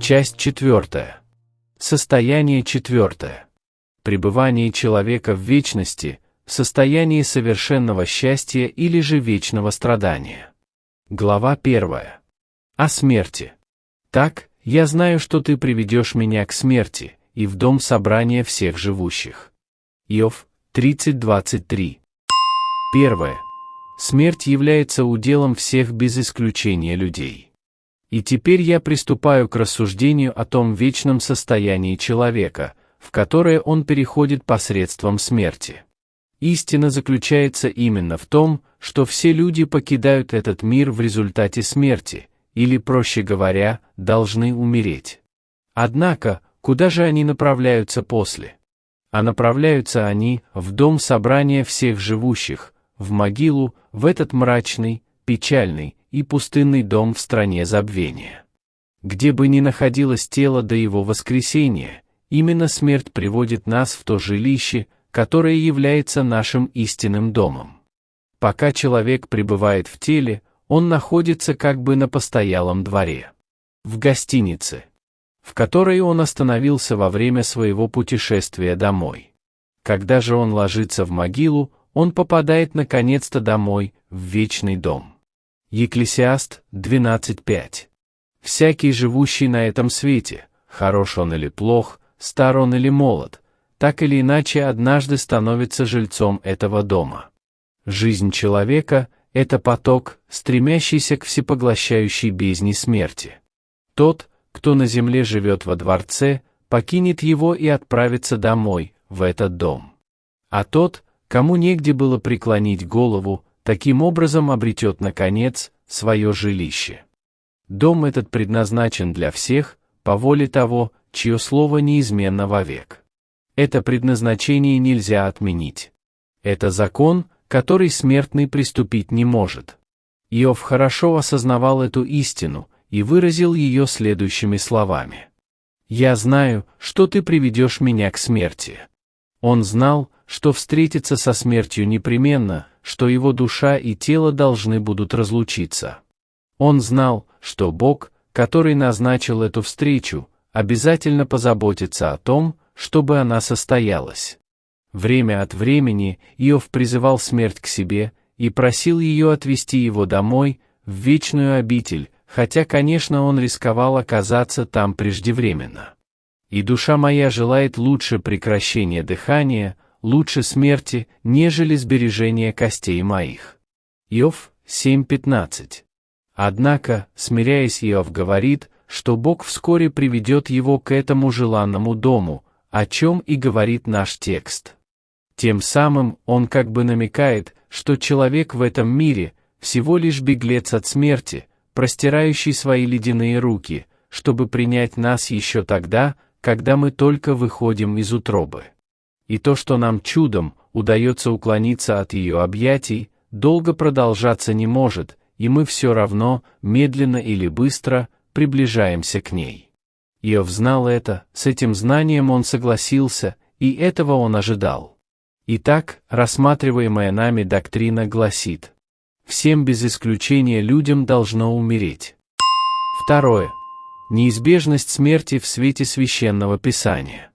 Часть 4. Состояние 4. Пребывание человека в вечности, в состоянии совершенного счастья или же вечного страдания. Глава 1. О смерти. Так, я знаю, что ты приведешь меня к смерти, и в дом собрания всех живущих. Иов 30:23. 1. Смерть является уделом всех без исключения людей. И теперь я приступаю к рассуждению о том вечном состоянии человека, в которое он переходит посредством смерти. Истина заключается именно в том, что все люди покидают этот мир в результате смерти, или, проще говоря, должны умереть. Однако, куда же они направляются после? А направляются они в дом собрания всех живущих, в могилу, в этот мрачный, печальный и пустынный дом в стране забвения. Где бы ни находилось тело до его воскресения, именно смерть приводит нас в то жилище, которое является нашим истинным домом. Пока человек пребывает в теле, он находится как бы на постоялом дворе. В гостинице, в которой он остановился во время своего путешествия домой. Когда же он ложится в могилу, он попадает наконец-то домой, в вечный дом. Екклесиаст 12:5. Всякий, живущий на этом свете, хорош он или плох, стар он или молод, так или иначе однажды становится жильцом этого дома. Жизнь человека — это поток, стремящийся к всепоглощающей бездне смерти. Тот, кто на земле живет во дворце, покинет его и отправится домой, в этот дом. А тот, кому негде было преклонить голову, таким образом обретет, наконец, свое жилище. Дом этот предназначен для всех, по воле того, чье слово неизменно вовек. Это предназначение нельзя отменить. Это закон, который смертный приступить не может. Иов хорошо осознавал эту истину и выразил ее следующими словами. «Я знаю, что ты приведешь меня к смерти». Он знал, что встретится со смертью непременно, что его душа и тело должны будут разлучиться. Он знал, что Бог, который назначил эту встречу, обязательно позаботится о том, чтобы она состоялась. Время от времени Иов призывал смерть к себе и просил ее отвести его домой, в вечную обитель, хотя, конечно, он рисковал оказаться там преждевременно. «И душа моя желает лучше прекращения дыхания, лучше смерти, нежели сбережения костей моих». Иов 7:15. Однако, смиряясь, Иов говорит, что Бог вскоре приведет его к этому желанному дому, о чем и говорит наш текст. Тем самым он как бы намекает, что человек в этом мире всего лишь беглец от смерти, простирающий свои ледяные руки, чтобы принять нас еще тогда, когда мы только выходим из утробы. И то, что нам чудом удается уклониться от ее объятий, долго продолжаться не может, и мы все равно, медленно или быстро, приближаемся к ней. Иов знал это, с этим знанием он согласился, и этого он ожидал. Итак, рассматриваемая нами доктрина гласит: всем без исключения людям должно умереть. 2. Неизбежность смерти в свете Священного Писания.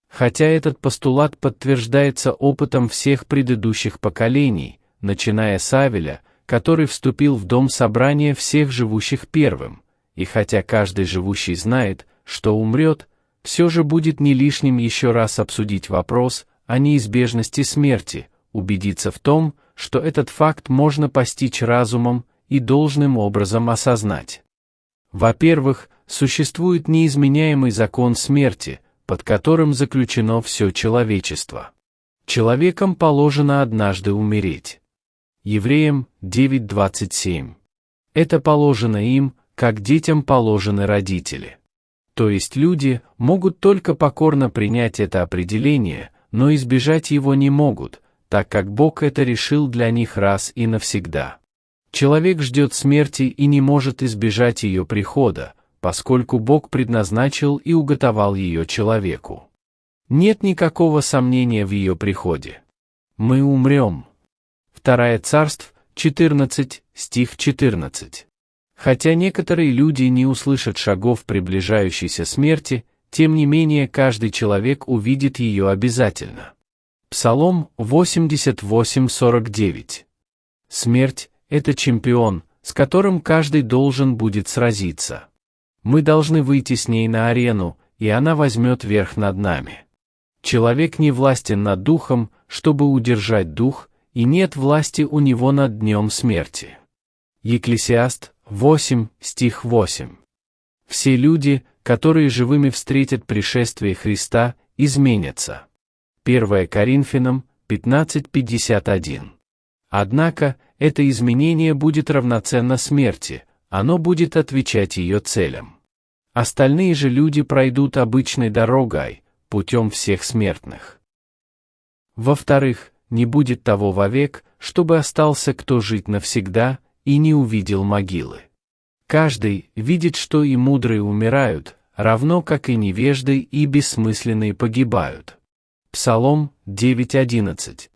Хотя этот постулат подтверждается опытом всех предыдущих поколений, начиная с Авеля, который вступил в дом собрания всех живущих первым, и хотя каждый живущий знает, что умрет, все же будет не лишним еще раз обсудить вопрос о неизбежности смерти, убедиться в том, что этот факт можно постичь разумом и должным образом осознать. Во-первых, существует неизменяемый закон смерти, под которым заключено все человечество. Человекам положено однажды умереть. Евреям 9:27. Это положено им, как детям положены родители. То есть люди могут только покорно принять это определение, но избежать его не могут, так как Бог это решил для них раз и навсегда. Человек ждет смерти и не может избежать ее прихода, поскольку Бог предназначил и уготовал ее человеку. Нет никакого сомнения в ее приходе. Мы умрем. 2 Царств 14, стих 14. Хотя некоторые люди не услышат шагов приближающейся смерти, тем не менее каждый человек увидит ее обязательно. Псалом 88:49. Смерть – это чемпион, с которым каждый должен будет сразиться. Мы должны выйти с ней на арену, и она возьмет верх над нами. Человек не властен над духом, чтобы удержать дух, и нет власти у него над днем смерти. Екклесиаст 8, стих 8. Все люди, которые живыми встретят пришествие Христа, изменятся. 1 Коринфянам 15:51. Однако, это изменение будет равноценно смерти, оно будет отвечать ее целям. Остальные же люди пройдут обычной дорогой, путем всех смертных. Во-вторых, не будет того вовек, чтобы остался кто жить навсегда и не увидел могилы. Каждый видит, что и мудрые умирают, равно как и невежды и бессмысленные погибают. Псалом 9:11.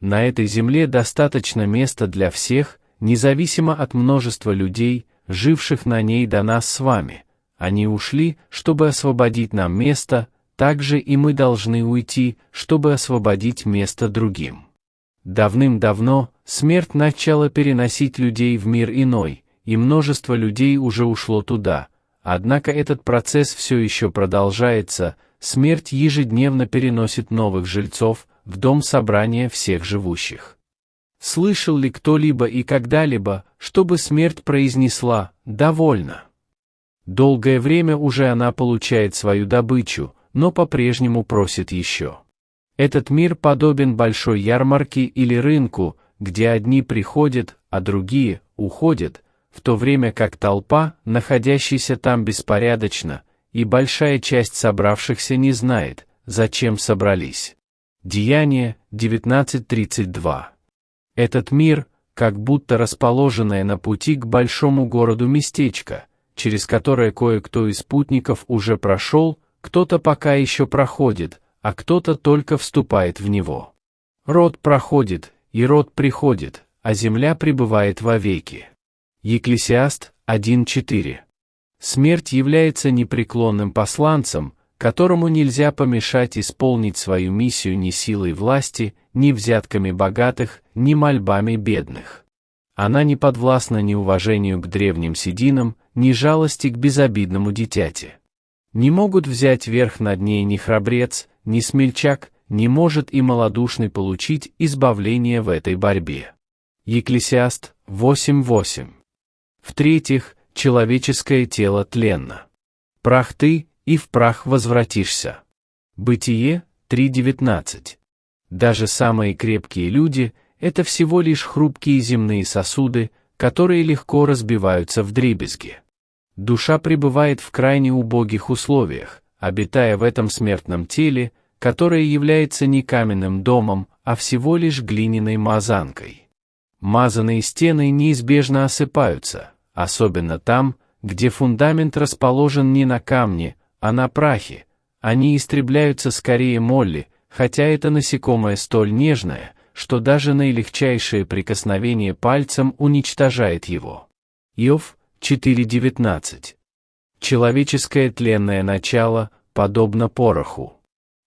На этой земле достаточно места для всех, независимо от множества людей, живших на ней до нас с вами. Они ушли, чтобы освободить нам место, также и мы должны уйти, чтобы освободить место другим. Давным-давно смерть начала переносить людей в мир иной, и множество людей уже ушло туда, однако этот процесс все еще продолжается, смерть ежедневно переносит новых жильцов в дом собрания всех живущих. Слышал ли кто-либо и когда-либо, чтобы смерть произнесла «довольно»? Долгое время уже она получает свою добычу, но по-прежнему просит еще. Этот мир подобен большой ярмарке или рынку, где одни приходят, а другие уходят, в то время как толпа, находящаяся там беспорядочно, и большая часть собравшихся не знает, зачем собрались. Деяния 19:32. Этот мир, как будто расположенное на пути к большому городу местечко, через которое кое-кто из путников уже прошел, кто-то пока еще проходит, а кто-то только вступает в него. Род проходит, и род приходит, а земля пребывает вовеки. Екклесиаст 1:4. Смерть является непреклонным посланцем, которому нельзя помешать исполнить свою миссию ни силой власти, ни взятками богатых, ни мольбами бедных. Она не подвластна ни уважению к древним сединам, ни жалости к безобидному дитяти. Не могут взять верх над ней ни храбрец, ни смельчак, не может и малодушный получить избавление в этой борьбе. Екклесиаст 8:8. В-третьих, человеческое тело тленно. Прах ты, и в прах возвратишься. Бытие 3:19. Даже самые крепкие люди – это всего лишь хрупкие земные сосуды, которые легко разбиваются вдребезги. Душа пребывает в крайне убогих условиях, обитая в этом смертном теле, которое является не каменным домом, а всего лишь глиняной мазанкой. Мазанные стены неизбежно осыпаются, особенно там, где фундамент расположен не на камне, а на прахе. Они истребляются скорее молли, хотя это насекомое столь нежное, что даже наилегчайшее прикосновение пальцем уничтожает его. Иов 4:19. Человеческое тленное начало подобно пороху.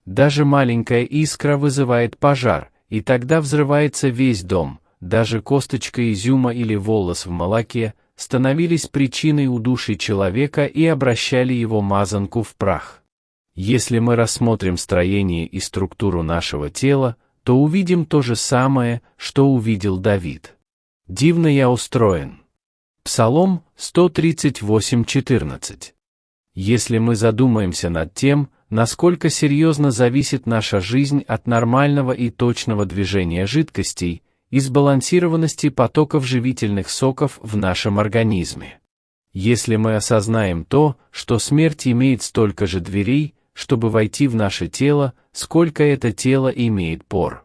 Даже маленькая искра вызывает пожар, и тогда взрывается весь дом, даже косточка изюма или волос в молоке становились причиной удушья человека и обращали его мазанку в прах. Если мы рассмотрим строение и структуру нашего тела, то увидим то же самое, что увидел Давид. «Дивно я устроен». Псалом 138:14. Если мы задумаемся над тем, насколько серьезно зависит наша жизнь от нормального и точного движения жидкостей и сбалансированности потоков живительных соков в нашем организме. Если мы осознаем то, что смерть имеет столько же дверей, чтобы войти в наше тело, сколько это тело имеет пор.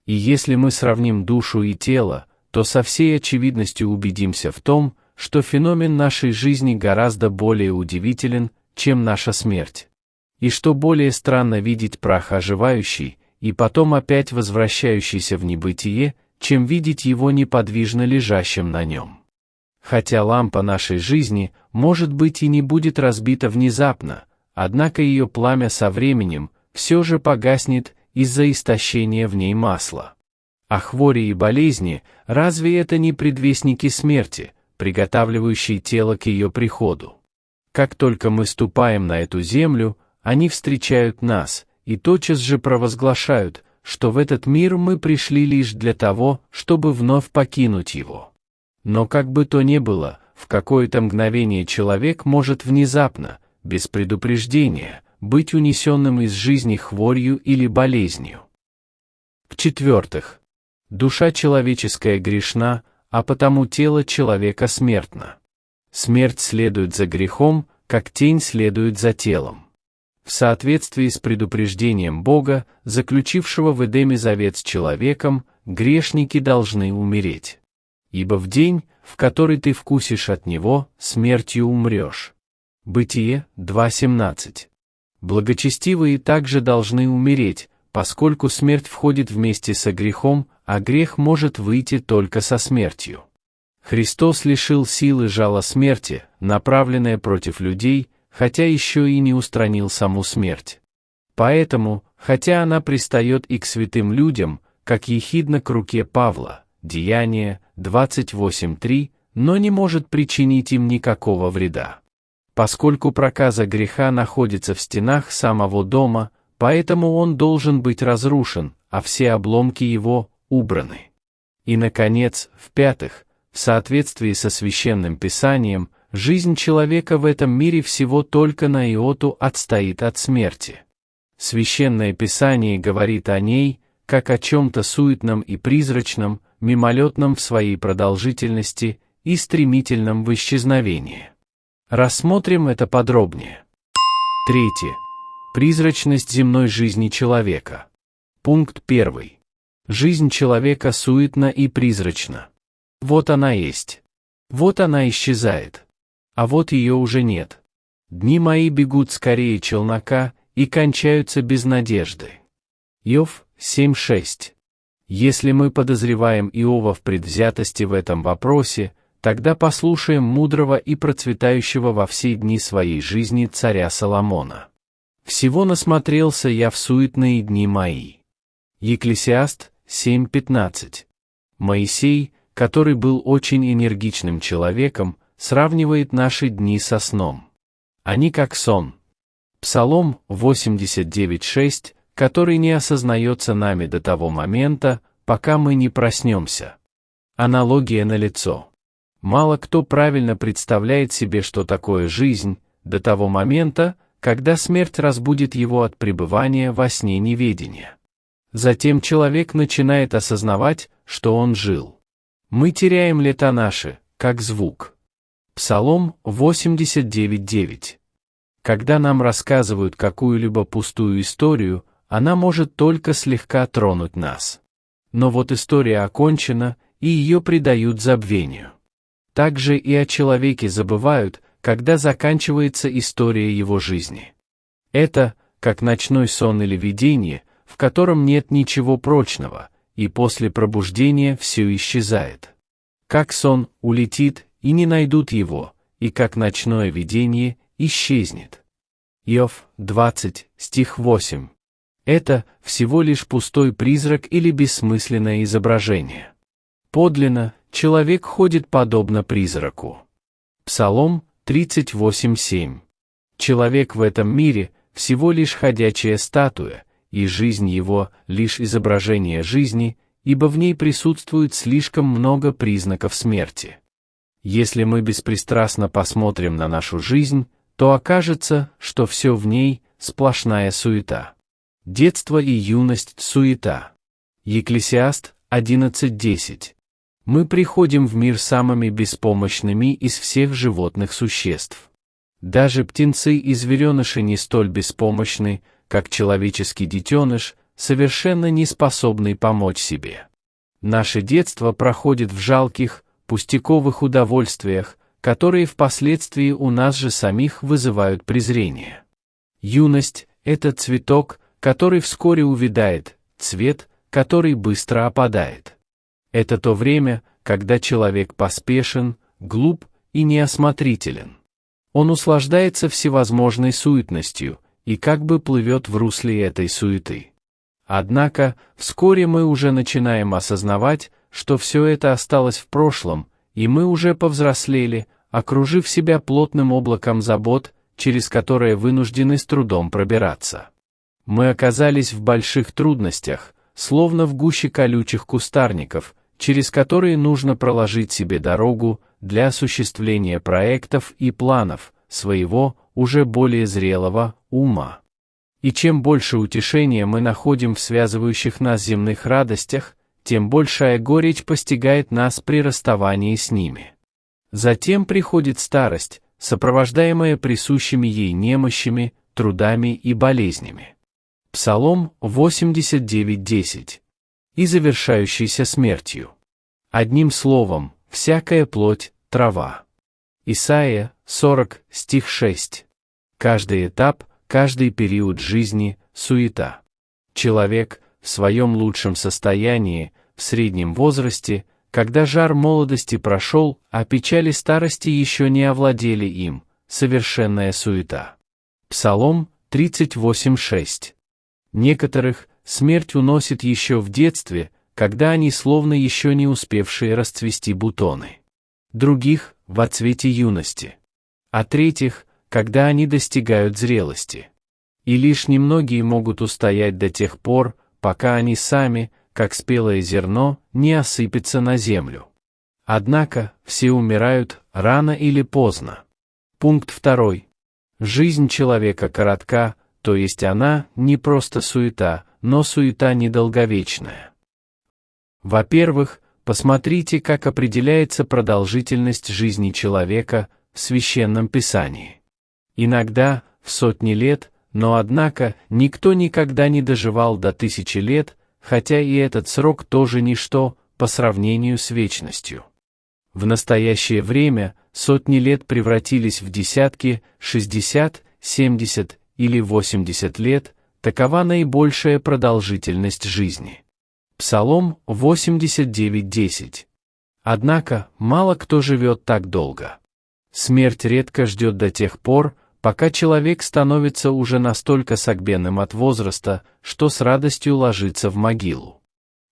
И если мы сравним душу и тело, то со всей очевидностью убедимся в том, что феномен нашей жизни гораздо более удивителен, чем наша смерть. И что более странно видеть прах оживающий, и потом опять возвращающийся в небытие, чем видеть его неподвижно лежащим на нем. Хотя лампа нашей жизни, может быть, и не будет разбита внезапно, однако ее пламя со временем все же погаснет из-за истощения в ней масла. А хвори и болезни, разве это не предвестники смерти, приготавливающие тело к ее приходу? Как только мы ступаем на эту землю, они встречают нас, и тотчас же провозглашают, что в этот мир мы пришли лишь для того, чтобы вновь покинуть его. Но как бы то ни было, в какое-то мгновение человек может внезапно, без предупреждения, быть унесенным из жизни хворью или болезнью. В-четвертых, душа человеческая грешна, а потому тело человека смертно. Смерть следует за грехом, как тень следует за телом. В соответствии с предупреждением Бога, заключившего в Эдеме завет с человеком, грешники должны умереть. Ибо в день, в который ты вкусишь от него, смертью умрешь. Бытие 2:17. Благочестивые также должны умереть, поскольку смерть входит вместе со грехом, а грех может выйти только со смертью. Христос лишил силы жала смерти, направленное против людей, хотя еще и не устранил саму смерть. Поэтому, хотя она пристает и к святым людям, как ехидна к руке Павла, Деяния 28:3, но не может причинить им никакого вреда. Поскольку проказа греха находится в стенах самого дома, поэтому он должен быть разрушен, а все обломки его убраны. И, наконец, в-пятых, в соответствии со Священным Писанием, жизнь человека в этом мире всего только на иоту отстоит от смерти. Священное Писание говорит о ней, как о чем-то суетном и призрачном, мимолетном в своей продолжительности и стремительном в исчезновении. Рассмотрим это подробнее. Третье. Призрачность земной жизни человека. Пункт 1. Жизнь человека суетна и призрачна. Вот она есть. Вот она исчезает. А вот ее уже нет. Дни мои бегут скорее челнока и кончаются без надежды. Иов 7:6. Если мы подозреваем Иова в предвзятости в этом вопросе, тогда послушаем мудрого и процветающего во все дни своей жизни царя Соломона. «Всего насмотрелся я в суетные дни мои». Екклесиаст 7:15. Моисей, который был очень энергичным человеком, сравнивает наши дни со сном. Они как сон. Псалом 89:6, который не осознается нами до того момента, пока мы не проснемся. Аналогия налицо. Мало кто правильно представляет себе, что такое жизнь, до того момента, когда смерть разбудит его от пребывания во сне неведения. Затем человек начинает осознавать, что он жил. Мы теряем лета наши, как звук. Псалом 89:9. Когда нам рассказывают какую-либо пустую историю, она может только слегка тронуть нас. Но вот история окончена, и ее предают забвению. Также и о человеке забывают, когда заканчивается история его жизни. Это, как ночной сон или видение, в котором нет ничего прочного, и после пробуждения все исчезает. Как сон улетит, и не найдут его, и как ночное видение исчезнет. Иов 20, стих 8. Это всего лишь пустой призрак или бессмысленное изображение. Подлинно, человек ходит подобно призраку. Псалом 38:7. Человек в этом мире всего лишь ходячая статуя, и жизнь его лишь изображение жизни, ибо в ней присутствует слишком много признаков смерти. Если мы беспристрастно посмотрим на нашу жизнь, то окажется, что все в ней сплошная суета. Детство и юность — суета. Екклесиаст 11:10. Мы приходим в мир самыми беспомощными из всех животных существ. Даже птенцы и звереныши не столь беспомощны, как человеческий детеныш, совершенно не способный помочь себе. Наше детство проходит в жалких, пустяковых удовольствиях, которые впоследствии у нас же самих вызывают презрение. Юность — это цветок, который вскоре увядает, цвет, который быстро опадает. Это то время, когда человек поспешен, глуп и неосмотрителен. Он услаждается всевозможной суетностью и как бы плывет в русле этой суеты. Однако, вскоре мы уже начинаем осознавать, что все это осталось в прошлом, и мы уже повзрослели, окружив себя плотным облаком забот, через которое вынуждены с трудом пробираться. Мы оказались в больших трудностях, словно в гуще колючих кустарников, через которые нужно проложить себе дорогу для осуществления проектов и планов своего, уже более зрелого, ума. И чем больше утешения мы находим в связывающих нас земных радостях, тем большая горечь постигает нас при расставании с ними. Затем приходит старость, сопровождаемая присущими ей немощами, трудами и болезнями. Псалом 89:10. И завершающийся смертью. Одним словом, всякая плоть – трава. Исайя 40, стих 6. Каждый этап, каждый период жизни – суета. Человек в своем лучшем состоянии, в среднем возрасте, когда жар молодости прошел, а печали старости еще не овладели им, совершенная суета. Псалом 38:6. Некоторых смерть уносит еще в детстве, когда они словно еще не успевшие расцвести бутоны. Других – в отцвете юности. А третьих – когда они достигают зрелости. И лишь немногие могут устоять до тех пор, пока они сами, как спелое зерно, не осыпятся на землю. Однако, все умирают рано или поздно. Пункт 2. Жизнь человека коротка, то есть она не просто суета, но суета недолговечная. Во-первых, посмотрите, как определяется продолжительность жизни человека в Священном Писании. Иногда в сотни лет, но однако никто никогда не доживал до 1000 лет, хотя и этот срок тоже ничто по сравнению с вечностью. В настоящее время сотни лет превратились в десятки, 60, 70 или 80 лет, такова наибольшая продолжительность жизни. Псалом 89:10. Однако, мало кто живет так долго. Смерть редко ждет до тех пор, пока человек становится уже настолько согбенным от возраста, что с радостью ложится в могилу.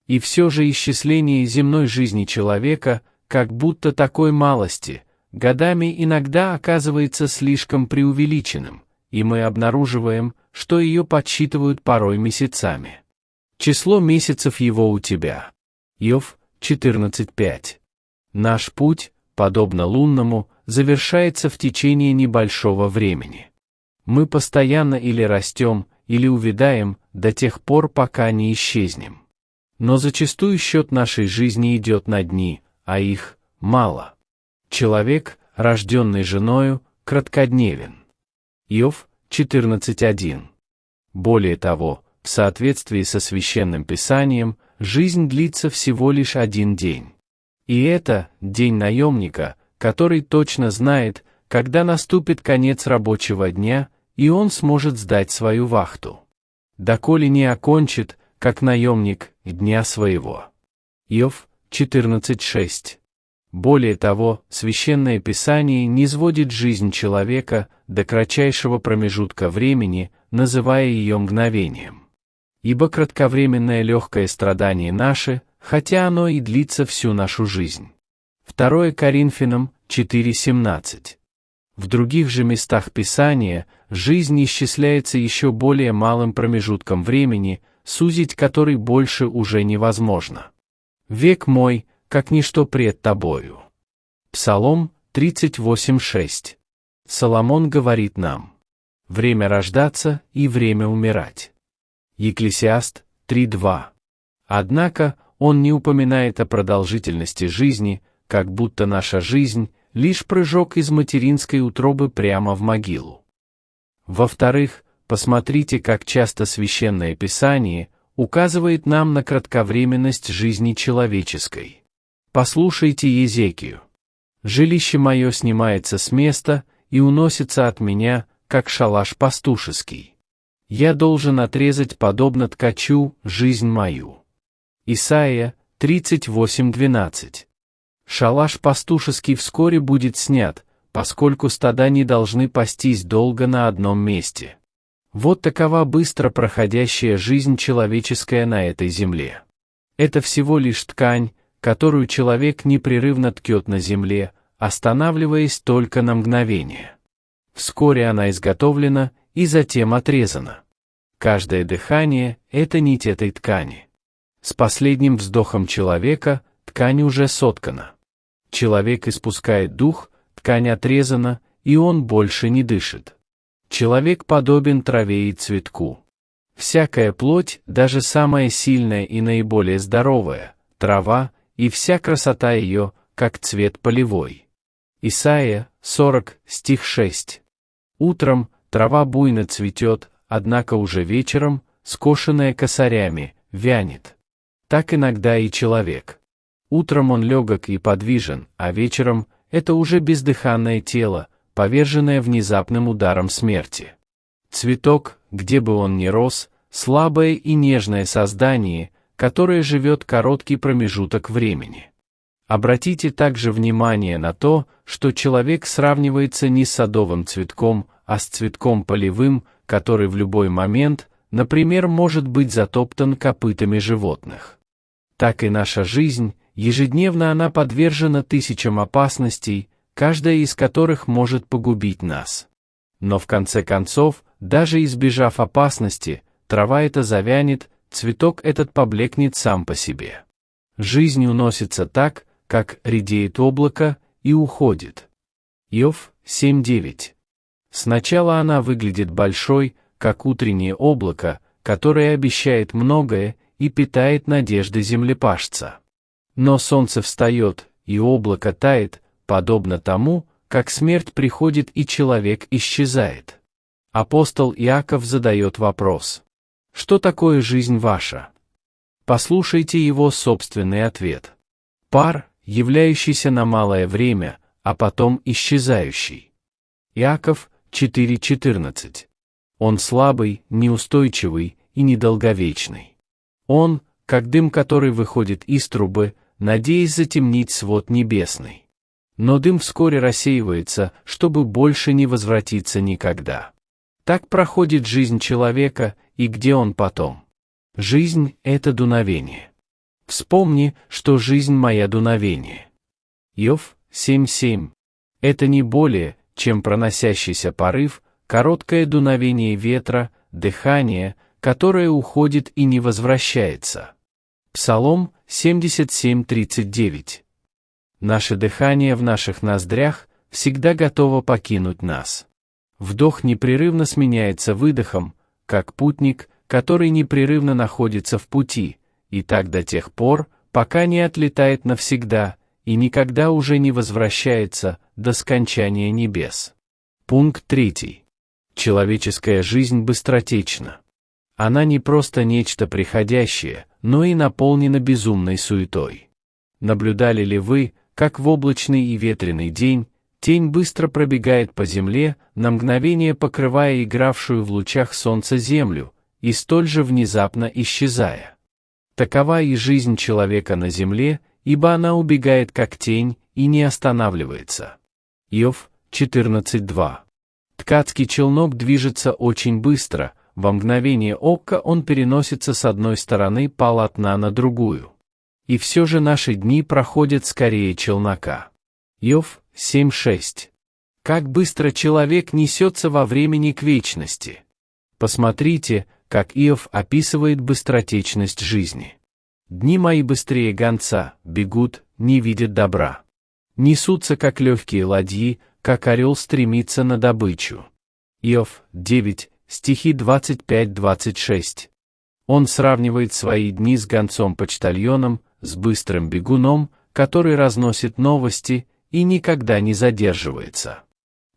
И все же исчисление земной жизни человека, как будто такой малости, годами иногда оказывается слишком преувеличенным, и мы обнаруживаем, что ее подсчитывают порой месяцами. Число месяцев его у тебя. Иов 14:5. Наш путь, подобно лунному, завершается в течение небольшого времени. Мы постоянно или растем, или увядаем до тех пор, пока не исчезнем. Но зачастую счет нашей жизни идет на дни, а их мало. Человек, рожденный женою, краткодневен. Иов 14:1. Более того, в соответствии со Священным Писанием, жизнь длится всего лишь один день. И это день наемника, который точно знает, когда наступит конец рабочего дня, и он сможет сдать свою вахту. Доколе не окончит, как наемник, дня своего. Иов 14:6. Более того, Священное Писание низводит жизнь человека до кратчайшего промежутка времени, называя ее мгновением. Ибо кратковременное легкое страдание наше, хотя оно и длится всю нашу жизнь. 2 Коринфянам 4:17. В других же местах Писания жизнь исчисляется еще более малым промежутком времени, сузить который больше уже невозможно. «Век мой, как ничто пред тобою». Псалом 38:6. Соломон говорит нам: «Время рождаться и время умирать». Екклесиаст 3:2. Однако, он не упоминает о продолжительности жизни, как будто наша жизнь — лишь прыжок из материнской утробы прямо в могилу. Во-вторых, посмотрите, как часто Священное Писание указывает нам на кратковременность жизни человеческой. Послушайте Иезекию. «Жилище мое снимается с места и уносится от меня, как шалаш пастушеский. Я должен отрезать, подобно ткачу, жизнь мою». Исайя 38:12. Шалаш пастушеский вскоре будет снят, поскольку стада не должны пастись долго на одном месте. Вот такова быстро проходящая жизнь человеческая на этой земле. Это всего лишь ткань, которую человек непрерывно ткет на земле, останавливаясь только на мгновение. Вскоре она изготовлена и затем отрезана. Каждое дыхание – это нить этой ткани. С последним вздохом человека ткань уже соткана. Человек испускает дух, ткань отрезана, и он больше не дышит. Человек подобен траве и цветку. Всякая плоть, даже самая сильная и наиболее здоровая, трава, и вся красота ее, как цвет полевой. Исайя, 40, стих 6. Утром трава буйно цветет, однако уже вечером, скошенная косарями, вянет. Так иногда и человек. Утром он легок и подвижен, а вечером это уже бездыханное тело, поверженное внезапным ударом смерти. Цветок, где бы он ни рос, слабое и нежное создание, которое живет короткий промежуток времени. Обратите также внимание на то, что человек сравнивается не с садовым цветком, а с цветком полевым, который в любой момент, например, может быть затоптан копытами животных. Так и наша жизнь, ежедневно она подвержена тысячам опасностей, каждая из которых может погубить нас. Но в конце концов, даже избежав опасности, трава эта завянет, цветок этот поблекнет сам по себе. Жизнь уносится так, как редеет облако, и уходит. Иов 7:9. Сначала она выглядит большой, как утреннее облако, которое обещает многое и питает надежды землепашца. Но солнце встает, и облако тает, подобно тому, как смерть приходит и человек исчезает. Апостол Иаков задает вопрос: что такое жизнь ваша? Послушайте его собственный ответ. Пар, являющийся на малое время, а потом исчезающий. Иаков 4:14. Он слабый, неустойчивый и недолговечный. Он, как дым, который выходит из трубы, надеясь затемнить свод небесный. Но дым вскоре рассеивается, чтобы больше не возвратиться никогда. Так проходит жизнь человека, и где он потом? Жизнь — это дуновение. Вспомни, что жизнь моя дуновение. Иов 7:7. Это не более, чем проносящийся порыв, короткое дуновение ветра, дыхание, которое уходит и не возвращается. Псалом 77:39. Наше дыхание в наших ноздрях всегда готово покинуть нас. Вдох непрерывно сменяется выдохом, как путник, который непрерывно находится в пути, и так до тех пор, пока не отлетает навсегда и никогда уже не возвращается до скончания небес. Пункт 3. Человеческая жизнь быстротечна. Она не просто нечто приходящее, но и наполнена безумной суетой. Наблюдали ли вы, как в облачный и ветреный день, тень быстро пробегает по земле, на мгновение покрывая игравшую в лучах солнца землю, и столь же внезапно исчезая? Такова и жизнь человека на земле, ибо она убегает как тень и не останавливается. Иов 14:2. Ткацкий челнок движется очень быстро, во мгновение ока он переносится с одной стороны полотна на другую. И все же наши дни проходят скорее челнока. Иов 7:6. Как быстро человек несется во времени к вечности. Посмотрите, как Иов описывает быстротечность жизни. «Дни мои быстрее гонца, бегут, не видят добра. Несутся, как легкие ладьи, как орел стремится на добычу». Иов 9, стихи 25-26. Он сравнивает свои дни с гонцом-почтальоном, с быстрым бегуном, который разносит новости и никогда не задерживается.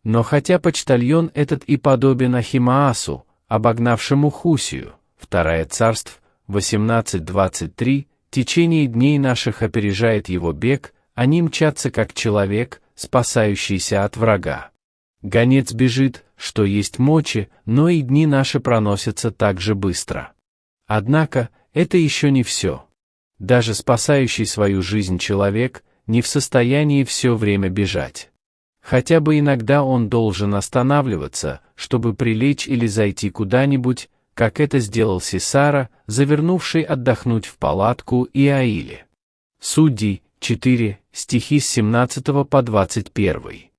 Но хотя почтальон этот и подобен Ахимаасу, обогнавшему Хусию, 2 Царств 18:23, течение дней наших опережает его бег, они мчатся как человек, спасающийся от врага. Гонец бежит, что есть мочи, но и дни наши проносятся так же быстро. Однако, это еще не все. Даже спасающий свою жизнь человек не в состоянии все время бежать. Хотя бы иногда он должен останавливаться, чтобы прилечь или зайти куда-нибудь, как это сделал Сисара, завернувший отдохнуть в палатку Иаиле. Судьи 4, стихи с 17 по 21.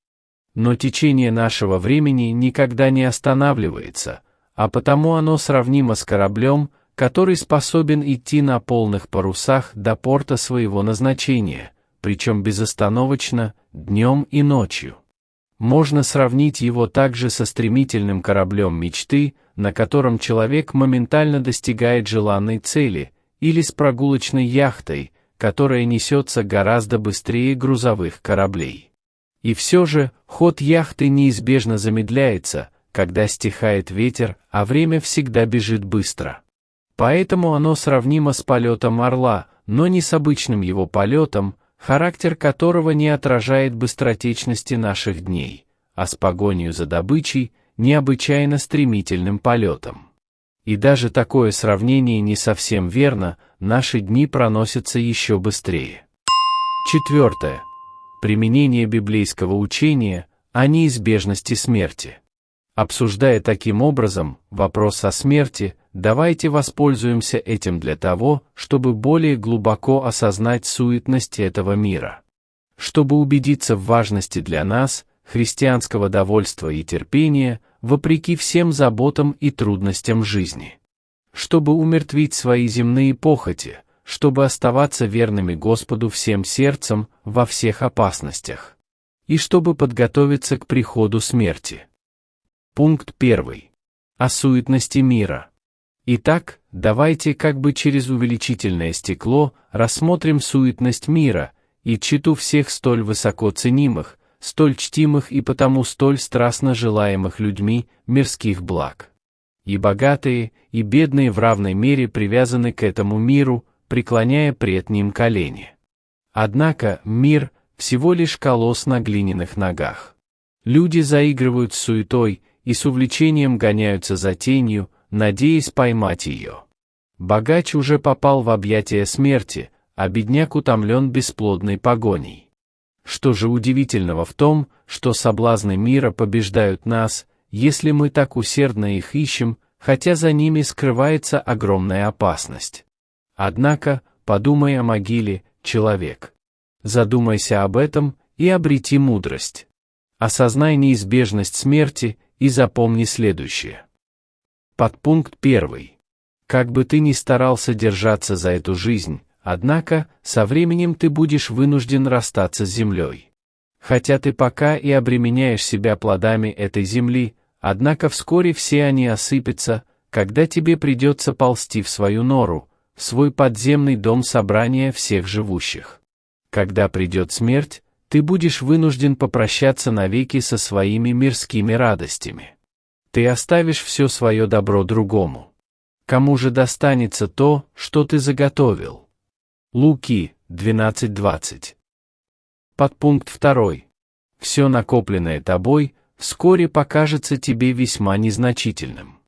Но течение нашего времени никогда не останавливается, а потому оно сравнимо с кораблем, который способен идти на полных парусах до порта своего назначения, причем безостановочно, днем и ночью. Можно сравнить его также со стремительным кораблем мечты, на котором человек моментально достигает желанной цели, или с прогулочной яхтой, которая несется гораздо быстрее грузовых кораблей. И все же, ход яхты неизбежно замедляется, когда стихает ветер, а время всегда бежит быстро. Поэтому оно сравнимо с полетом орла, но не с обычным его полетом, характер которого не отражает быстротечности наших дней, а с погонью за добычей, необычайно стремительным полетом. И даже такое сравнение не совсем верно, наши дни проносятся еще быстрее. 4. Применение библейского учения о неизбежности смерти. Обсуждая таким образом вопрос о смерти, давайте воспользуемся этим для того, чтобы более глубоко осознать суетность этого мира. Чтобы убедиться в важности для нас, христианского довольства и терпения, вопреки всем заботам и трудностям жизни. Чтобы умертвить свои земные похоти, чтобы оставаться верными Господу всем сердцем во всех опасностях. И чтобы подготовиться к приходу смерти. Пункт 1. О суетности мира. Итак, давайте как бы через увеличительное стекло рассмотрим суетность мира и тщету всех столь высоко ценимых, столь чтимых и потому столь страстно желаемых людьми мирских благ. И богатые, и бедные в равной мере привязаны к этому миру, преклоняя пред ним колени. Однако мир – всего лишь колосс на глиняных ногах. Люди заигрывают с суетой и с увлечением гоняются за тенью, надеясь поймать ее. Богач уже попал в объятия смерти, а бедняк утомлен бесплодной погоней. Что же удивительного в том, что соблазны мира побеждают нас, если мы так усердно их ищем, хотя за ними скрывается огромная опасность. Однако, подумай о могиле, человек. Задумайся об этом и обрети мудрость. Осознай неизбежность смерти и запомни следующее. Подпункт 1. Как бы ты ни старался держаться за эту жизнь, однако, со временем ты будешь вынужден расстаться с землей. Хотя ты пока и обременяешь себя плодами этой земли, однако вскоре все они осыпятся, когда тебе придется ползти в свою нору, в свой подземный дом собрания всех живущих. Когда придет смерть, ты будешь вынужден попрощаться навеки со своими мирскими радостями. Ты оставишь все свое добро другому. Кому же достанется то, что ты заготовил? Луки 12:20. Подпункт 2. Все накопленное тобой вскоре покажется тебе весьма незначительным.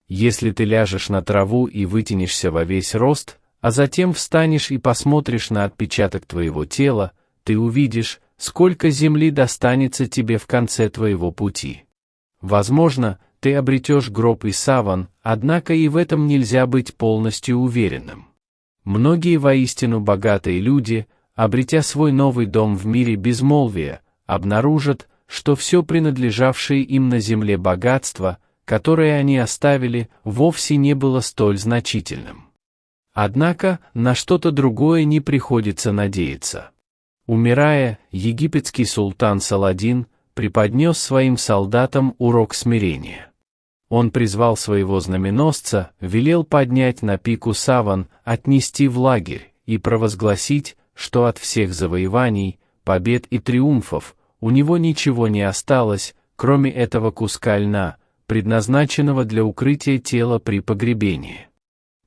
Если ты ляжешь на траву и вытянешься во весь рост, а затем встанешь и посмотришь на отпечаток твоего тела, ты увидишь, сколько земли достанется тебе в конце твоего пути. Возможно, ты обретешь гроб и саван, однако и в этом нельзя быть полностью уверенным. Многие воистину богатые люди, обретя свой новый дом в мире безмолвия, обнаружат, что все принадлежавшее им на земле богатство, которое они оставили, вовсе не было столь значительным. Однако, на что-то другое не приходится надеяться. Умирая, египетский султан Саладин преподнес своим солдатам урок смирения. Он призвал своего знаменосца, велел поднять на пику саван, отнести в лагерь и провозгласить, что от всех завоеваний, побед и триумфов у него ничего не осталось, кроме этого куска льна, предназначенного для укрытия тела при погребении.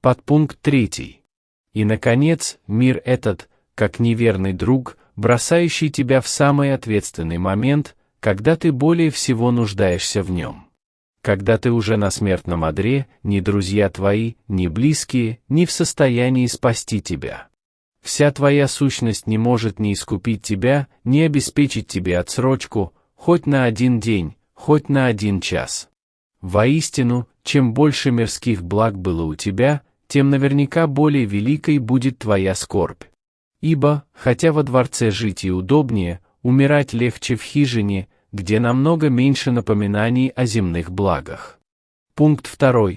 Подпункт 3. И, наконец, мир этот, как неверный друг, бросающий тебя в самый ответственный момент, когда ты более всего нуждаешься в нем. Когда ты уже на смертном одре, ни друзья твои, ни близкие, не в состоянии спасти тебя. Вся твоя сущность не может ни искупить тебя, ни обеспечить тебе отсрочку, хоть на 1 день, хоть на 1 час. Воистину, чем больше мирских благ было у тебя, тем наверняка более великой будет твоя скорбь. Ибо, хотя во дворце жить и удобнее, умирать легче в хижине, где намного меньше напоминаний о земных благах. Пункт 2.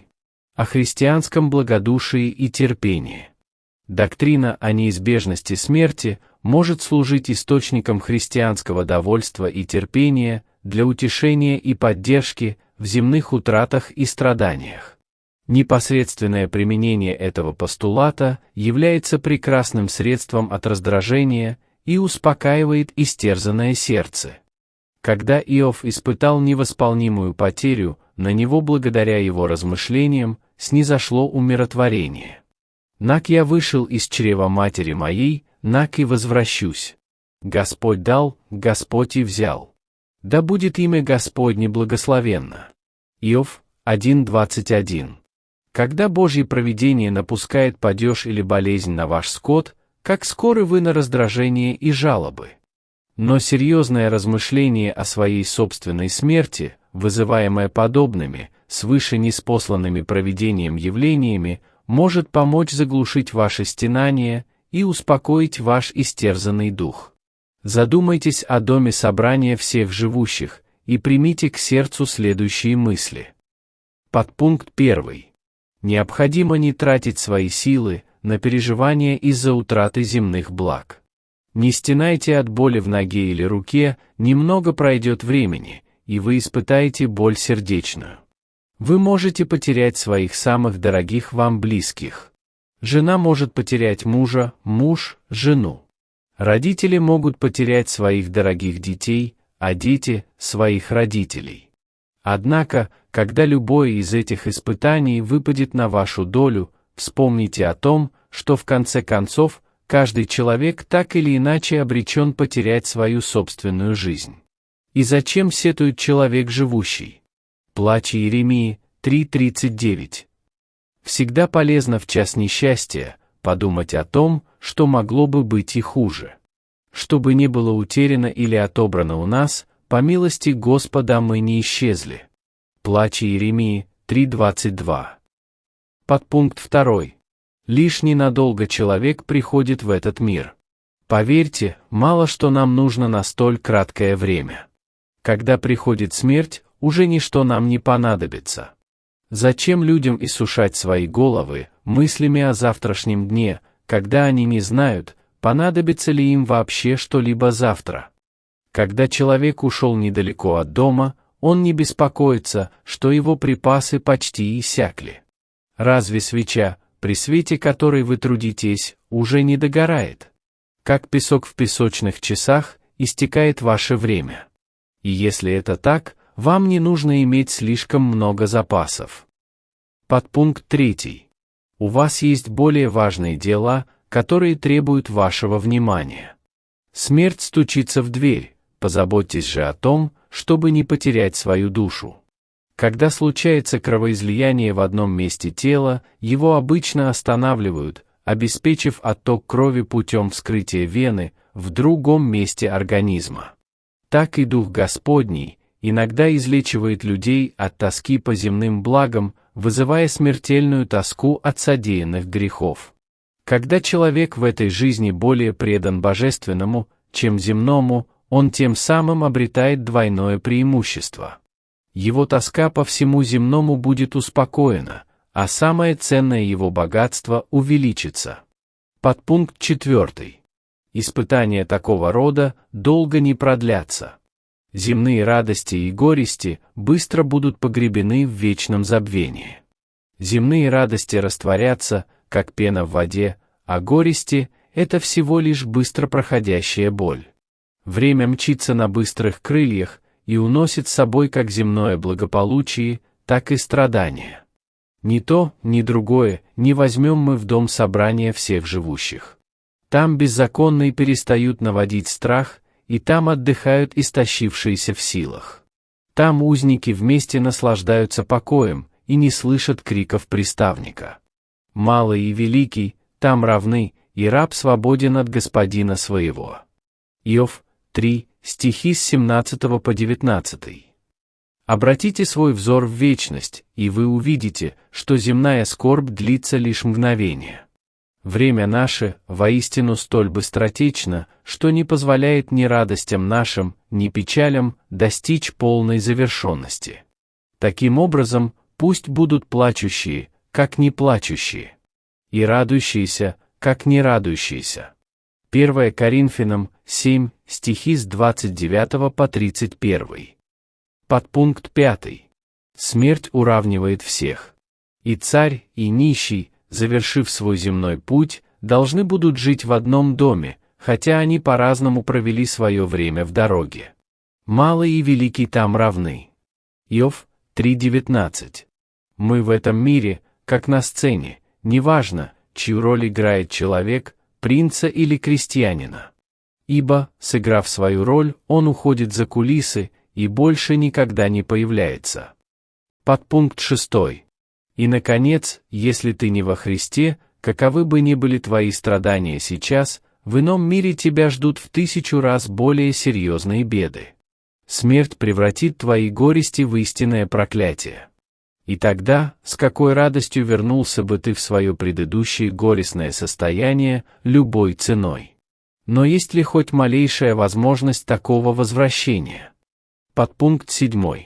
О христианском благодушии и терпении. Доктрина о неизбежности смерти может служить источником христианского довольства и терпения для утешения и поддержки в земных утратах и страданиях. Непосредственное применение этого постулата является прекрасным средством от раздражения и успокаивает истерзанное сердце. Когда Иов испытал невосполнимую потерю, на него благодаря его размышлениям снизошло умиротворение. «Нак я вышел из чрева матери моей, нак и возвращусь. Господь дал, Господь и взял. Да будет имя Господне благословенно». Иов 1:21. Когда Божье провидение напускает падеж или болезнь на ваш скот, как скоры вы на раздражение и жалобы. Но серьезное размышление о своей собственной смерти, вызываемое подобными, свыше ниспосланными провидением явлениями, может помочь заглушить ваши стенания и успокоить ваш истерзанный дух. Задумайтесь о доме собрания всех живущих и примите к сердцу следующие мысли. Подпункт 1. Необходимо не тратить свои силы на переживания из-за утраты земных благ. Не стенайте от боли в ноге или руке, немного пройдет времени, и вы испытаете боль сердечную. Вы можете потерять своих самых дорогих вам близких. Жена может потерять мужа, муж – жену. Родители могут потерять своих дорогих детей, а дети – своих родителей. Однако, когда любое из этих испытаний выпадет на вашу долю, вспомните о том, что в конце концов, каждый человек так или иначе обречен потерять свою собственную жизнь. И зачем сетует человек живущий? Плач Иеремии 3:39. Всегда полезно в час несчастья подумать о том, что могло бы быть и хуже. Чтобы не было утеряно или отобрано у нас, по милости Господа мы не исчезли. Плач Иеремии 3:22. Подпункт 2. Лишь ненадолго человек приходит в этот мир. Поверьте, мало что нам нужно на столь краткое время. Когда приходит смерть, уже ничто нам не понадобится. Зачем людям иссушать свои головы мыслями о завтрашнем дне, когда они не знают, понадобится ли им вообще что-либо завтра? Когда человек ушел недалеко от дома, он не беспокоится, что его припасы почти иссякли. Разве свеча, при свете которой вы трудитесь, уже не догорает? Как песок в песочных часах, истекает ваше время. И если это так, вам не нужно иметь слишком много запасов. Подпункт 3. У вас есть более важные дела, которые требуют вашего внимания. Смерть стучится в дверь, позаботьтесь же о том, чтобы не потерять свою душу. Когда случается кровоизлияние в одном месте тела, его обычно останавливают, обеспечив отток крови путем вскрытия вены в другом месте организма. Так и Дух Господний иногда излечивает людей от тоски по земным благам, вызывая смертельную тоску от содеянных грехов. Когда человек в этой жизни более предан божественному, чем земному, он тем самым обретает двойное преимущество. Его тоска по всему земному будет успокоена, а самое ценное его богатство увеличится. Подпункт 4. Испытания такого рода долго не продлятся. Земные радости и горести быстро будут погребены в вечном забвении. Земные радости растворятся, как пена в воде, а горести – это всего лишь быстро проходящая боль. Время мчится на быстрых крыльях и уносит с собой как земное благополучие, так и страдания. Ни то, ни другое не возьмем мы в дом собрания всех живущих. Там беззаконные перестают наводить страх, и там отдыхают истощившиеся в силах. Там узники вместе наслаждаются покоем и не слышат криков приставника. Малый и великий там равны, и раб свободен от господина своего». Иов 3, стихи с 17 по 19. Обратите свой взор в вечность, и вы увидите, что земная скорбь длится лишь мгновение. Время наше воистину столь быстротечно, что не позволяет ни радостям нашим, ни печалям достичь полной завершенности. Таким образом, пусть будут плачущие, как не плачущие, и радующиеся, как не радующиеся. 1 Коринфянам 7, стихи с 29 по 31. Подпункт 5. Смерть уравнивает всех. И царь, и нищий, завершив свой земной путь, должны будут жить в одном доме, хотя они по-разному провели свое время в дороге. Малый и великий там равны. Иов 3:19. Мы в этом мире, как на сцене, неважно, чью роль играет человек, принца или крестьянина. Ибо, сыграв свою роль, он уходит за кулисы и больше никогда не появляется. Подпункт 6. И, наконец, если ты не во Христе, каковы бы ни были твои страдания сейчас, в ином мире тебя ждут в 1000 раз более серьезные беды. Смерть превратит твои горести в истинное проклятие. И тогда, с какой радостью вернулся бы ты в свое предыдущее горестное состояние любой ценой? Но есть ли хоть малейшая возможность такого возвращения? Подпункт 7.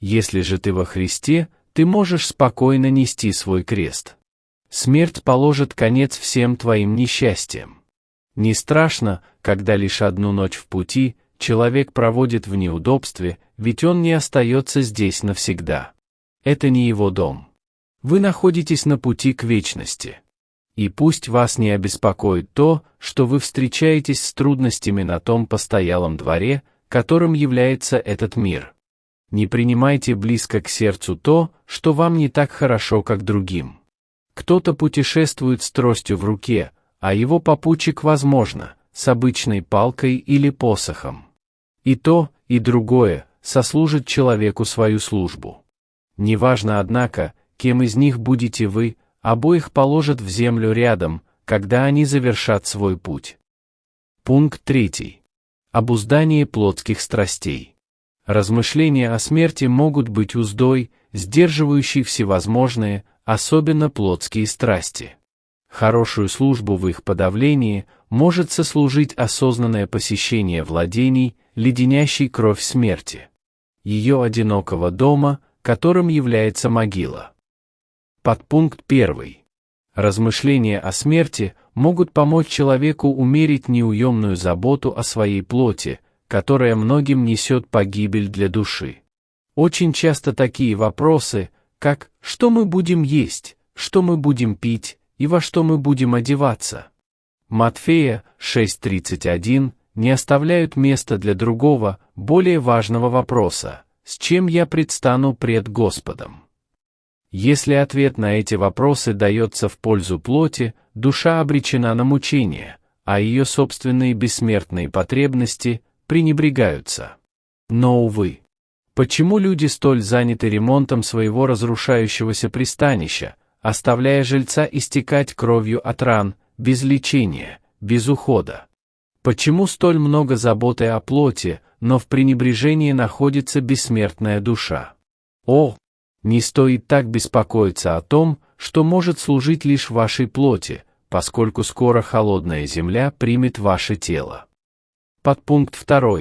Если же ты во Христе, ты можешь спокойно нести свой крест. Смерть положит конец всем твоим несчастьям. Не страшно, когда лишь одну ночь в пути человек проводит в неудобстве, ведь он не остается здесь навсегда. Это не его дом. Вы находитесь на пути к вечности. И пусть вас не обеспокоит то, что вы встречаетесь с трудностями на том постоялом дворе, которым является этот мир. Не принимайте близко к сердцу то, что вам не так хорошо, как другим. Кто-то путешествует с тростью в руке, а его попутчик, возможно, с обычной палкой или посохом. И то, и другое сослужит человеку свою службу. Неважно, однако, кем из них будете вы, обоих положат в землю рядом, когда они завершат свой путь. Пункт 3. Обуздание плотских страстей. Размышления о смерти могут быть уздой, сдерживающей всевозможные, особенно плотские страсти. Хорошую службу в их подавлении может сослужить осознанное посещение владений, леденящей кровь смерти. Ее одинокого дома, которым является могила. Подпункт 1. Размышления о смерти могут помочь человеку умерить неуемную заботу о своей плоти, которая многим несет погибель для души. Очень часто такие вопросы, как «что мы будем есть?», «что мы будем пить?» и «во что мы будем одеваться?», Матфея 6:31, не оставляют места для другого, более важного вопроса: «С чем я предстану пред Господом?». Если ответ на эти вопросы дается в пользу плоти, душа обречена на мучение, а ее собственные бессмертные потребности пренебрегаются. Но, увы, почему люди столь заняты ремонтом своего разрушающегося пристанища, оставляя жильца истекать кровью от ран, без лечения, без ухода? Почему столь много заботы о плоти, но в пренебрежении находится бессмертная душа? О, не стоит так беспокоиться о том, что может служить лишь вашей плоти, поскольку скоро холодная земля примет ваше тело. Подпункт 2.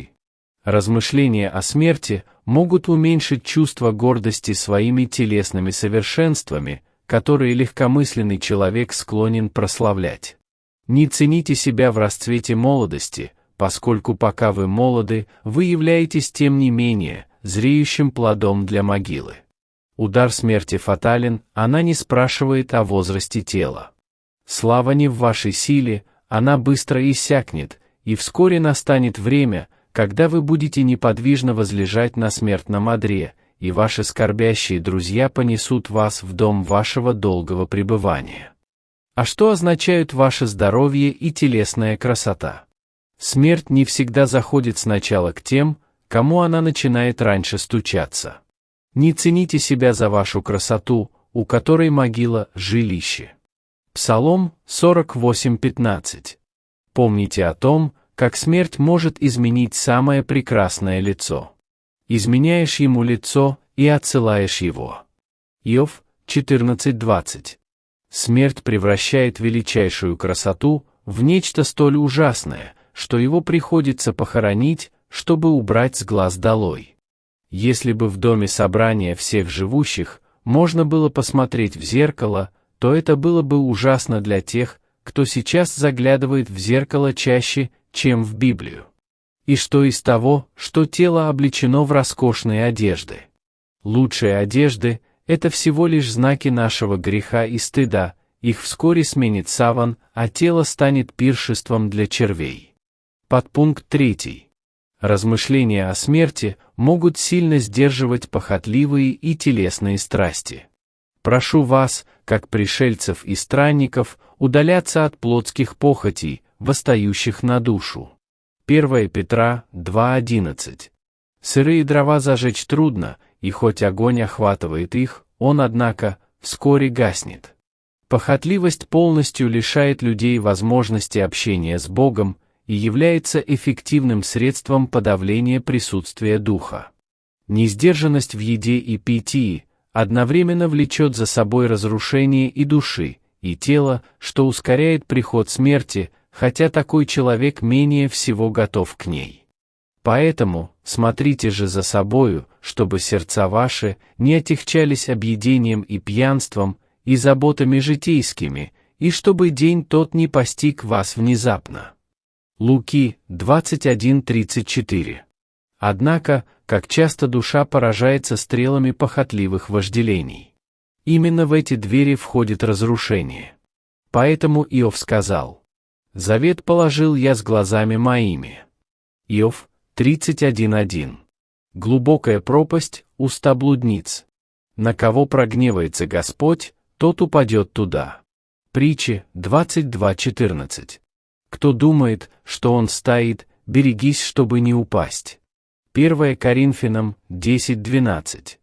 Размышления о смерти могут уменьшить чувство гордости своими телесными совершенствами, которые легкомысленный человек склонен прославлять. Не цените себя в расцвете молодости, поскольку пока вы молоды, вы являетесь тем не менее зреющим плодом для могилы. Удар смерти фатален, она не спрашивает о возрасте тела. Слава не в вашей силе, она быстро иссякнет, и вскоре настанет время, когда вы будете неподвижно возлежать на смертном одре, и ваши скорбящие друзья понесут вас в дом вашего долгого пребывания. А что означают ваше здоровье и телесная красота? Смерть не всегда заходит сначала к тем, кому она начинает раньше стучаться. Не цените себя за вашу красоту, у которой могила – жилище. Псалом 48:15. Помните о том, как смерть может изменить самое прекрасное лицо. Изменяешь ему лицо и отсылаешь его. Иов 14:20. Смерть превращает величайшую красоту в нечто столь ужасное, что его приходится похоронить, чтобы убрать с глаз долой. Если бы в доме собрания всех живущих можно было посмотреть в зеркало, то это было бы ужасно для тех, кто сейчас заглядывает в зеркало чаще, чем в Библию. И что из того, что тело облечено в роскошные одежды? Лучшие одежды — это всего лишь знаки нашего греха и стыда, их вскоре сменит саван, а тело станет пиршеством для червей. Подпункт 3. Размышления о смерти могут сильно сдерживать похотливые и телесные страсти. Прошу вас, как пришельцев и странников, удаляться от плотских похотей, восстающих на душу. 1 Петра 2:11. Сырые дрова зажечь трудно, и хоть огонь охватывает их, он, однако, вскоре гаснет. Похотливость полностью лишает людей возможности общения с Богом и является эффективным средством подавления присутствия Духа. Несдержанность в еде и питье одновременно влечет за собой разрушение и души, и тела, что ускоряет приход смерти, хотя такой человек менее всего готов к ней. Поэтому смотрите же за собою, чтобы сердца ваши не отягчались объедением и пьянством, и заботами житейскими, и чтобы день тот не постиг вас внезапно. Луки 21:34. Однако, как часто душа поражается стрелами похотливых вожделений. Именно в эти двери входит разрушение. Поэтому Иов сказал: «Завет положил я с глазами моими». Иов 31:1. Глубокая пропасть, уста блудниц. На кого прогневается Господь, тот упадет туда. Притчи 22:14. Кто думает, что он стоит, берегись, чтобы не упасть. 1 Коринфянам 10:12.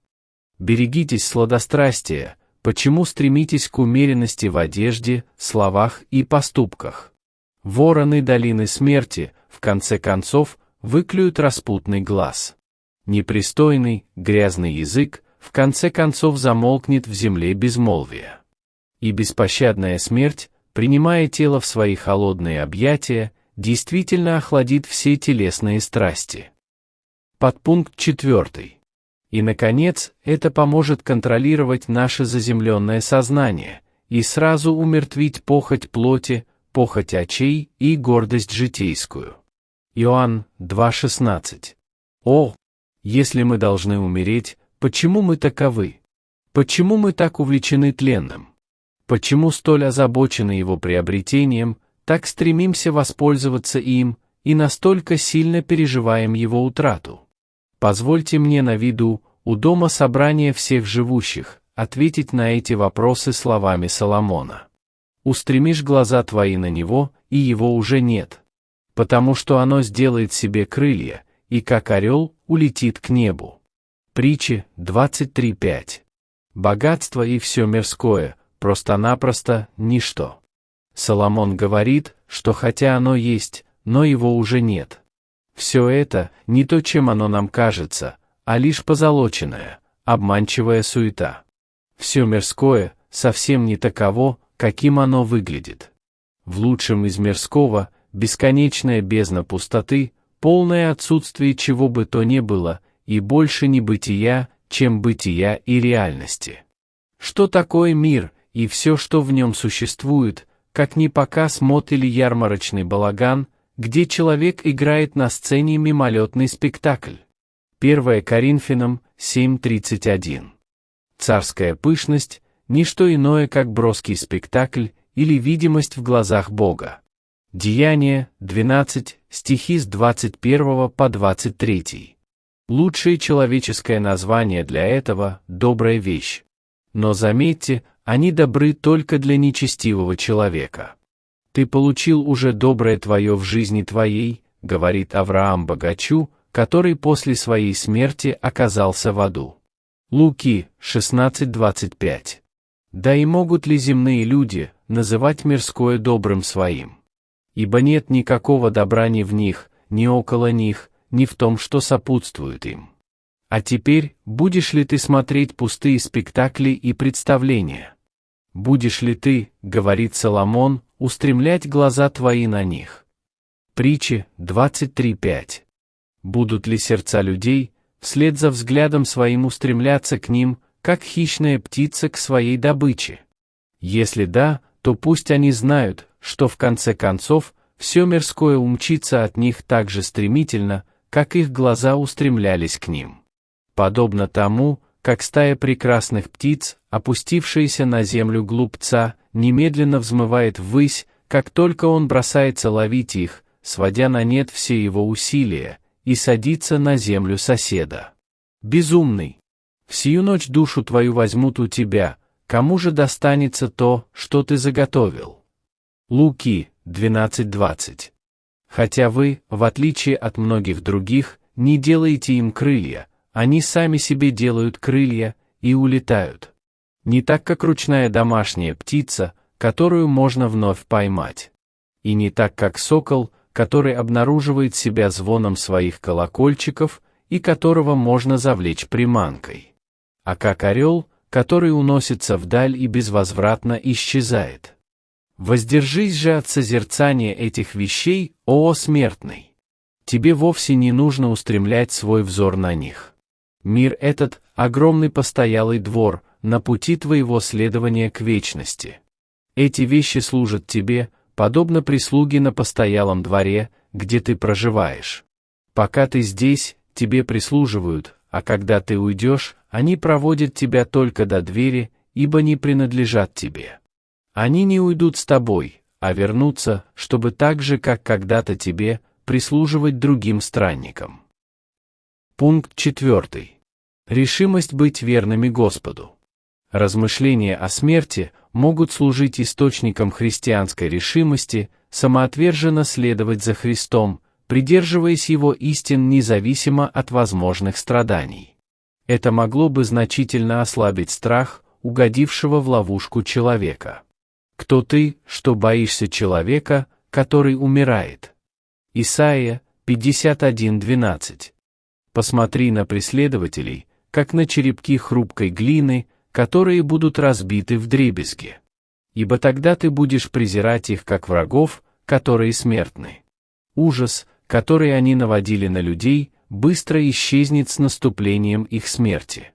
Берегитесь сладострастия, почему стремитесь к умеренности в одежде, словах и поступках. Вороны долины смерти, в конце концов, выклюют распутный глаз. Непристойный, грязный язык, в конце концов замолкнет в земле безмолвия. И беспощадная смерть, принимая тело в свои холодные объятия, действительно охладит все телесные страсти. Подпункт 4. И, наконец, это поможет контролировать наше заземленное сознание и сразу умертвить похоть плоти, похоть очей и гордость житейскую. Иоанн 2:16. О, если мы должны умереть, почему мы таковы? Почему мы так увлечены тленным? Почему столь озабочены его приобретением, так стремимся воспользоваться им и настолько сильно переживаем его утрату? Позвольте мне на виду, у дома собрания всех живущих, ответить на эти вопросы словами Соломона. «Устремишь глаза твои на него, и его уже нет, потому что оно сделает себе крылья, и как орел улетит к небу». Притчи 23:5. Богатство и все мирское просто-напросто ничто. Соломон говорит, что хотя оно есть, но его уже нет. Все это не то, чем оно нам кажется, а лишь позолоченная, обманчивая суета. Все мирское совсем не таково, каким оно выглядит. В лучшем из мирского бесконечная бездна пустоты, полное отсутствие чего бы то ни было, и больше не бытия, чем бытия и реальности. Что такое мир и все, что в нем существует, как ни показ мод или ярмарочный балаган, где человек играет на сцене мимолетный спектакль. 1 Коринфянам 7:31. Царская пышность – ничто иное, как броский спектакль или видимость в глазах Бога. Деяния 12, стихи с 21 по 23. Лучшее человеческое название для этого – добрая вещь. Но заметьте, они добры только для нечестивого человека. «Ты получил уже доброе твое в жизни твоей», — говорит Авраам богачу, который после своей смерти оказался в аду. Луки 16:25. Да и могут ли земные люди, называть мирское добрым своим. Ибо нет никакого добра ни в них, ни около них, ни в том, что сопутствует им. А теперь, будешь ли ты смотреть пустые спектакли и представления? Будешь ли ты, говорит Соломон, устремлять глаза твои на них? Притчи 23:5. Будут ли сердца людей, вслед за взглядом своим устремляться к ним, как хищная птица к своей добыче? Если да, то пусть они знают, что в конце концов все мирское умчится от них так же стремительно, как их глаза устремлялись к ним. Подобно тому, как стая прекрасных птиц, опустившаяся на землю глупца, немедленно взмывает ввысь, как только он бросается ловить их, сводя на нет все его усилия, и садится на землю соседа. Безумный! В сию ночь душу твою возьмут у тебя, кому же достанется то, что ты заготовил? Луки 12:20. Хотя вы, в отличие от многих других, не делаете им крылья, они сами себе делают крылья и улетают. Не так, как ручная домашняя птица, которую можно вновь поймать. И не так, как сокол, который обнаруживает себя звоном своих колокольчиков и которого можно завлечь приманкой. А как орел, который уносится вдаль и безвозвратно исчезает. Воздержись же от созерцания этих вещей, о смертный! Тебе вовсе не нужно устремлять свой взор на них. Мир этот — огромный постоялый двор, на пути твоего следования к вечности. Эти вещи служат тебе, подобно прислуге на постоялом дворе, где ты проживаешь. Пока ты здесь, тебе прислуживают, а когда ты уйдешь, они проводят тебя только до двери, ибо не принадлежат тебе. Они не уйдут с тобой, а вернутся, чтобы так же, как когда-то тебе, прислуживать другим странникам. Пункт 4. Решимость быть верными Господу. Размышления о смерти могут служить источником христианской решимости, самоотверженно следовать за Христом, придерживаясь Его истин независимо от возможных страданий. Это могло бы значительно ослабить страх, угодившего в ловушку человека. Кто ты, что боишься человека, который умирает? Исайя 51:12. Посмотри на преследователей, как на черепки хрупкой глины, которые будут разбиты вдребезги. Ибо тогда ты будешь презирать их как врагов, которые смертны. Ужас, который они наводили на людей, быстро исчезнет с наступлением их смерти.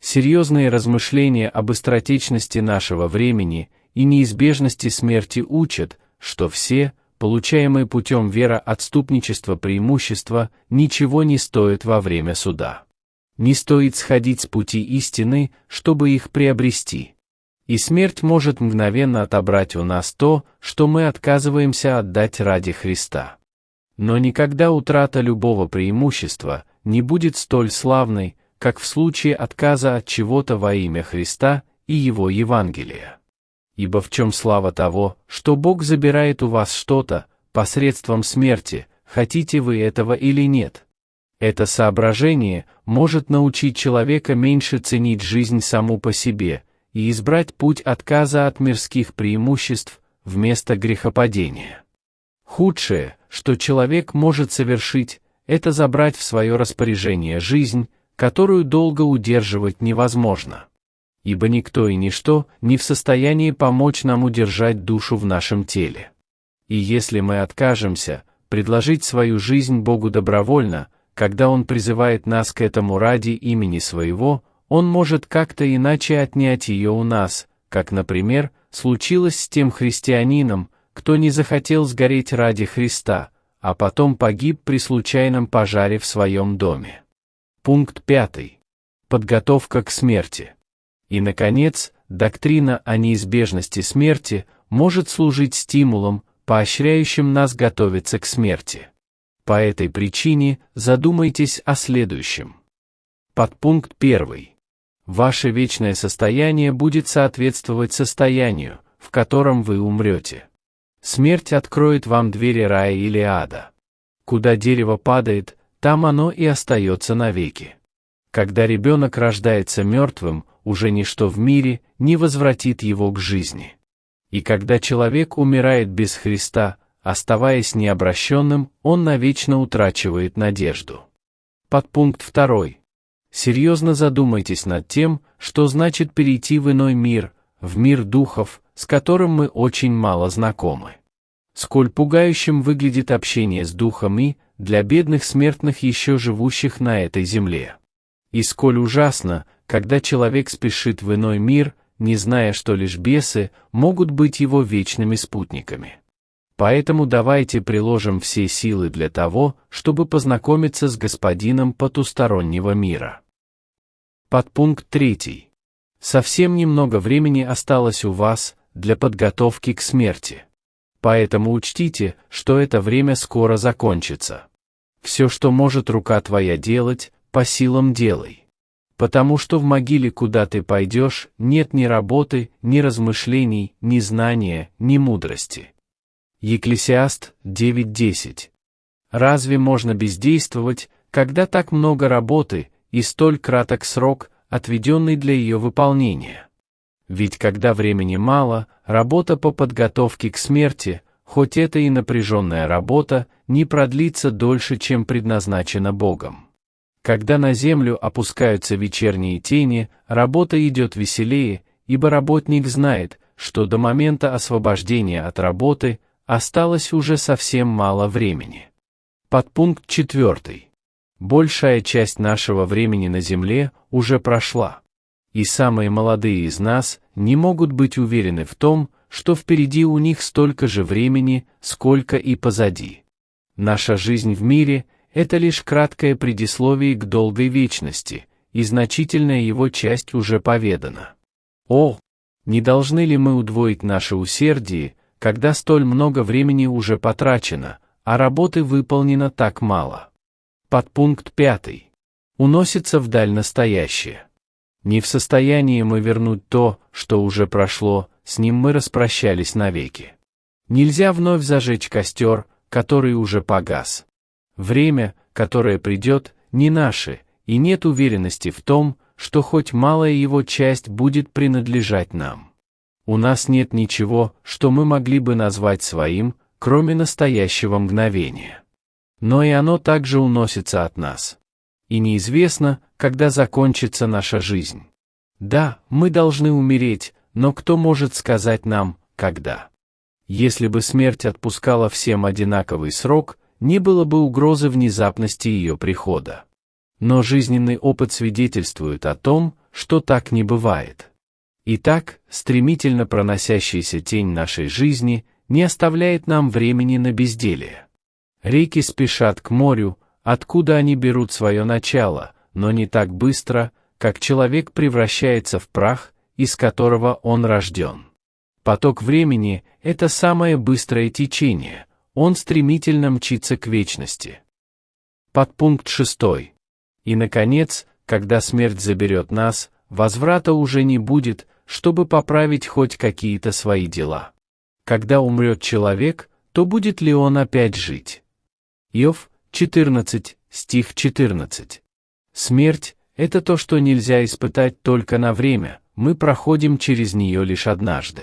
Серьезные размышления об быстротечности нашего времени и неизбежности смерти учат, что все, получаемые путем вероотступничества преимущества, ничего не стоят во время суда. Не стоит сходить с пути истины, чтобы их приобрести. И смерть может мгновенно отобрать у нас то, что мы отказываемся отдать ради Христа. Но никогда утрата любого преимущества не будет столь славной, как в случае отказа от чего-то во имя Христа и Его Евангелия. Ибо в чем слава того, что Бог забирает у вас что-то, посредством смерти, хотите вы этого или нет? Это соображение может научить человека меньше ценить жизнь саму по себе и избрать путь отказа от мирских преимуществ вместо грехопадения. Худшее, что человек может совершить, это забрать в свое распоряжение жизнь, которую долго удерживать невозможно. Ибо никто и ничто не в состоянии помочь нам удержать душу в нашем теле. И если мы откажемся предложить свою жизнь Богу добровольно, когда Он призывает нас к этому ради имени Своего, Он может как-то иначе отнять ее у нас, как, например, случилось с тем христианином, кто не захотел сгореть ради Христа, а потом погиб при случайном пожаре в своем доме. Пункт 5. Подготовка к смерти. И, наконец, доктрина о неизбежности смерти может служить стимулом, поощряющим нас готовиться к смерти. По этой причине задумайтесь о следующем. Подпункт 1. Ваше вечное состояние будет соответствовать состоянию, в котором вы умрете. Смерть откроет вам двери рая или ада. Куда дерево падает, там оно и остается навеки. Когда ребенок рождается мертвым, уже ничто в мире не возвратит его к жизни. И когда человек умирает без Христа, оставаясь необращенным, он навечно утрачивает надежду. Подпункт 2. Серьезно задумайтесь над тем, что значит перейти в иной мир, в мир духов, с которым мы очень мало знакомы. Сколь пугающим выглядит общение с духом для бедных смертных, еще живущих на этой земле. И сколь ужасно, когда человек спешит в иной мир, не зная, что лишь бесы могут быть его вечными спутниками. Поэтому давайте приложим все силы для того, чтобы познакомиться с Господином потустороннего мира. Подпункт 3. Совсем немного времени осталось у вас для подготовки к смерти. Поэтому учтите, что это время скоро закончится. Все, что может рука твоя делать, по силам делай. Потому что в могиле, куда ты пойдешь, нет ни работы, ни размышлений, ни знания, ни мудрости. Екклесиаст 9:10. Разве можно бездействовать, когда так много работы и столь краток срок, отведенный для ее выполнения? Ведь когда времени мало, работа по подготовке к смерти, хоть это и напряженная работа, не продлится дольше, чем предназначено Богом. Когда на землю опускаются вечерние тени, работа идет веселее, ибо работник знает, что до момента освобождения от работы осталось уже совсем мало времени. Подпункт 4. Большая часть нашего времени на земле уже прошла. И самые молодые из нас не могут быть уверены в том, что впереди у них столько же времени, сколько и позади. Наша жизнь в мире — это лишь краткое предисловие к долгой вечности, и значительная его часть уже поведана. О, не должны ли мы удвоить наше усердие, когда столь много времени уже потрачено, а работы выполнено так мало? Подпункт 5. Уносится вдаль настоящее. Не в состоянии мы вернуть то, что уже прошло, с ним мы распрощались навеки. Нельзя вновь зажечь костер, который уже погас. Время, которое придет, не наше, и нет уверенности в том, что хоть малая его часть будет принадлежать нам. У нас нет ничего, что мы могли бы назвать своим, кроме настоящего мгновения. Но и оно также уносится от нас. И неизвестно, когда закончится наша жизнь. Да, мы должны умереть, но кто может сказать нам, когда? Если бы смерть отпускала всем одинаковый срок, не было бы угрозы внезапности ее прихода. Но жизненный опыт свидетельствует о том, что так не бывает. Итак, стремительно проносящаяся тень нашей жизни не оставляет нам времени на безделие. Реки спешат к морю, откуда они берут свое начало, но не так быстро, как человек превращается в прах, из которого он рожден. Поток времени — это самое быстрое течение, он стремительно мчится к вечности. Подпункт 6. И, наконец, когда смерть заберет нас, возврата уже не будет, чтобы поправить хоть какие-то свои дела. Когда умрет человек, то будет ли он опять жить? Иов 14, стих 14. Смерть — это то, что нельзя испытать только на время, мы проходим через нее лишь однажды.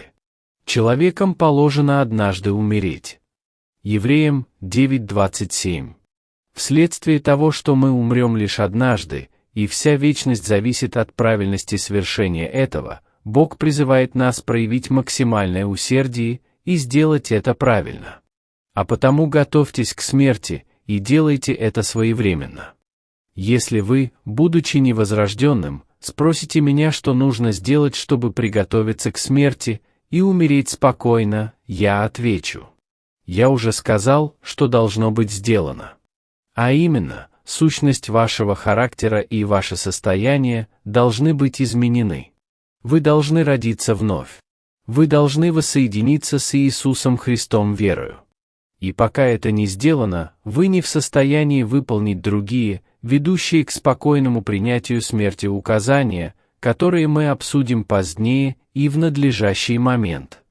Человекам положено однажды умереть. Евреям 9:27. Вследствие того, что мы умрем лишь однажды, и вся вечность зависит от правильности свершения этого, Бог призывает нас проявить максимальное усердие и сделать это правильно. А потому готовьтесь к смерти и делайте это своевременно. Если вы, будучи невозрожденным, спросите меня, что нужно сделать, чтобы приготовиться к смерти и умереть спокойно, я отвечу. Я уже сказал, что должно быть сделано. А именно, сущность вашего характера и ваше состояние должны быть изменены. Вы должны родиться вновь. Вы должны воссоединиться с Иисусом Христом верою. И пока это не сделано, вы не в состоянии выполнить другие, ведущие к спокойному принятию смерти указания, которые мы обсудим позднее и в надлежащий момент.